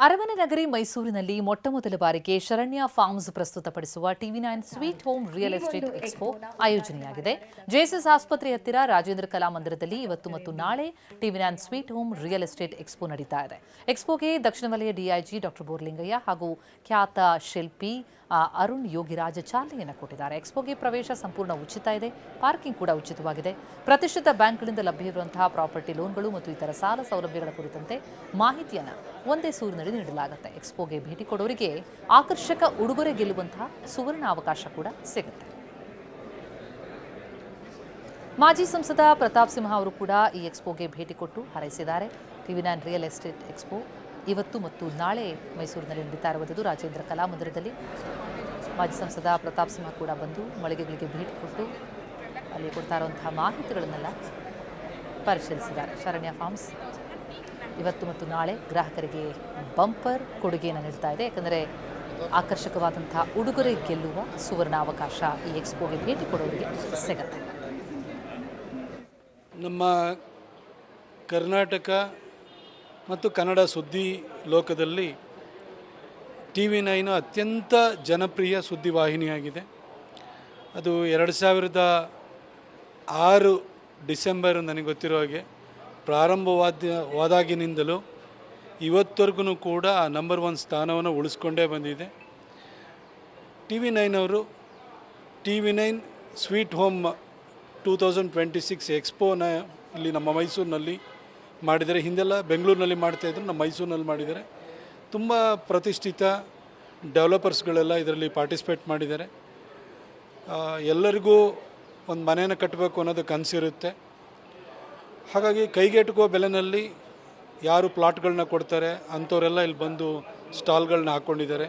ಅರಮನೆ ನಗರಿ ಮೈಸೂರಿನಲ್ಲಿ ಮೊಟ್ಟಮೊದಲ ಬಾರಿಗೆ ಶರಣ್ಯ ಫಾರ್ಮ್ಸ್ ಪ್ರಸ್ತುತಪಡಿಸುವ TV nine sweet home real estate expo ಆಯೋಜನೆಯಾಗಿದೆ. ಜೆಎಸ್ಎಸ್ ಆಸ್ಪತ್ರೆ ಹತ್ತಿರ ರಾಜೇಂದ್ರ ಕಲಾ ಮಂದಿರದಲ್ಲಿ ಇವತ್ತು ಮತ್ತು ನಾಳೆ TV nine sweet home real estate expo ನಡೀತಾ ಇದೆ. ಎಕ್ಸ್ಪೋಗೆ ದಕ್ಷಿಣ ವಲಯ ಡಿಐಜಿ ಡಾಕ್ಟರ್ ಬೋರ್ಲಿಂಗಯ್ಯ ಹಾಗೂ ಖ್ಯಾತ ಶಿಲ್ಪಿ ಅರುಣ್ ಯೋಗಿರಾಜ್ ಚಾಲನೆಯನ್ನು ಕೊಟ್ಟಿದ್ದಾರೆ. ಎಕ್ಸ್ಪೋಗೆ ಪ್ರವೇಶ ಸಂಪೂರ್ಣ ಉಚಿತ ಇದೆ, ಪಾರ್ಕಿಂಗ್ ಕೂಡ ಉಚಿತವಾಗಿದೆ. ಪ್ರತಿಷ್ಠಿತ ಬ್ಯಾಂಕ್ಗಳಿಂದ ಲಭ್ಯವಿರುವಂತಹ ಪ್ರಾಪರ್ಟಿ ಲೋನ್ಗಳು ಮತ್ತು ಇತರ ಸಾಲ ಸೌಲಭ್ಯಗಳ ಕುರಿತಂತೆ ಮಾಹಿತಿಯನ್ನು ಒಂದೇ ಸೂರಿನಡಿ ನೀಡಲಾಗುತ್ತೆ. ಎಕ್ಸ್ಪೋಗೆ ಭೇಟಿ ಕೊಡೋರಿಗೆ ಆಕರ್ಷಕ ಉಡುಗೊರೆ ಗೆಲ್ಲುವಂತಹ ಸುವರ್ಣ ಅವಕಾಶ ಕೂಡ ಸಿಗುತ್ತೆ. ಮಾಜಿ ಸಂಸದ ಪ್ರತಾಪ್ ಸಿಂಹ ಅವರು ಕೂಡ ಈ ಎಕ್ಸ್ಪೋಗೆ ಭೇಟಿ ಕೊಟ್ಟು ಹಾರೈಸಿದ್ದಾರೆ. ಟಿವಿ9 ರಿಯಲ್ ಎಸ್ಟೇಟ್ ಎಕ್ಸ್ಪೋ ಇವತ್ತು ಮತ್ತು ನಾಳೆ ಮೈಸೂರಿನಲ್ಲಿ ನಡೀತಾ ಇರುವುದು ರಾಜೇಂದ್ರ ಕಲಾ ಮಂದಿರದಲ್ಲಿ. ಮಾಜಿ ಸಂಸದ ಪ್ರತಾಪ್ ಸಿಂಹ ಕೂಡ ಬಂದು ಮಳಿಗೆಗಳಿಗೆ ಭೇಟಿ ಕೊಟ್ಟು ಅಲ್ಲಿ ಕೊಡ್ತಾ ಇರುವಂತಹ ಮಾಹಿತಿಗಳನ್ನೆಲ್ಲ ಪರಿಶೀಲಿಸಿದ್ದಾರೆ. ಶರಣ್ಯ ಫಾರ್ಮ್ಸ್ ಇವತ್ತು ಮತ್ತು ನಾಳೆ ಗ್ರಾಹಕರಿಗೆ ಬಂಪರ್ ಕೊಡುಗೆಯನ್ನು ನೀಡ್ತಾ ಇದೆ. ಯಾಕಂದರೆ ಆಕರ್ಷಕವಾದಂತಹ ಉಡುಗೊರೆ ಗೆಲ್ಲುವ ಸುವರ್ಣ ಅವಕಾಶ ಈ ಎಕ್ಸ್ಪೋಗೆ ಭೇಟಿ ಕೊಡೋರಿಗೆ ಸಿಗುತ್ತೆ. ನಮ್ಮ ಕರ್ನಾಟಕ ಮತ್ತು ಕನ್ನಡ ಸುದ್ದಿ ಲೋಕದಲ್ಲಿ ಟಿವಿ9 ಅತ್ಯಂತ ಜನಪ್ರಿಯ ಸುದ್ದಿವಾಹಿನಿಯಾಗಿದೆ. ಅದು 2006 ಡಿಸೆಂಬರ್ ನನಗೆ ಗೊತ್ತಿರೋ ಹಾಗೆ ಪ್ರಾರಂಭವಾದಾಗಿನಿಂದಲೂ ಇವತ್ತವರೆಗೂ ಕೂಡ ನಂಬರ್ 1 ಸ್ಥಾನವನ್ನು ಉಳಿಸ್ಕೊಂಡೇ ಬಂದಿದೆ. ಟಿವಿ9 ಅವರು ಟಿವಿ9 ಸ್ವೀಟ್ ಹೋಮ್ 2026 ಎಕ್ಸ್ಪೋನ ಇಲ್ಲಿ ನಮ್ಮ ಮೈಸೂರಿನಲ್ಲಿ ಮಾಡಿದ್ದಾರೆ. ಹಿಂದೆಲ್ಲ ಬೆಂಗಳೂರಿನಲ್ಲಿ ಮಾಡ್ತಾಯಿದ್ರು, ನಮ್ಮ ಮೈಸೂರಿನಲ್ಲಿ ಮಾಡಿದ್ದಾರೆ. ತುಂಬ ಪ್ರತಿಷ್ಠಿತ ಡೆವಲಪರ್ಸ್ಗಳೆಲ್ಲ ಇದರಲ್ಲಿ ಪಾರ್ಟಿಸಿಪೇಟ್ ಮಾಡಿದ್ದಾರೆ. ಎಲ್ಲರಿಗೂ ಒಂದು ಮನೆಯನ್ನು ಕಟ್ಟಬೇಕು ಅನ್ನೋದು ಕನಸಿರುತ್ತೆ. ಹಾಗಾಗಿ ಕೈಗೆಟುಕುವ ಬೆಲೆಯಲ್ಲಿ ಯಾರು ಪ್ಲಾಟ್ಗಳನ್ನ ಕೊಡ್ತಾರೆ ಅಂಥವರೆಲ್ಲ ಇಲ್ಲಿ ಬಂದು ಸ್ಟಾಲ್ಗಳನ್ನ ಹಾಕ್ಕೊಂಡಿದ್ದಾರೆ.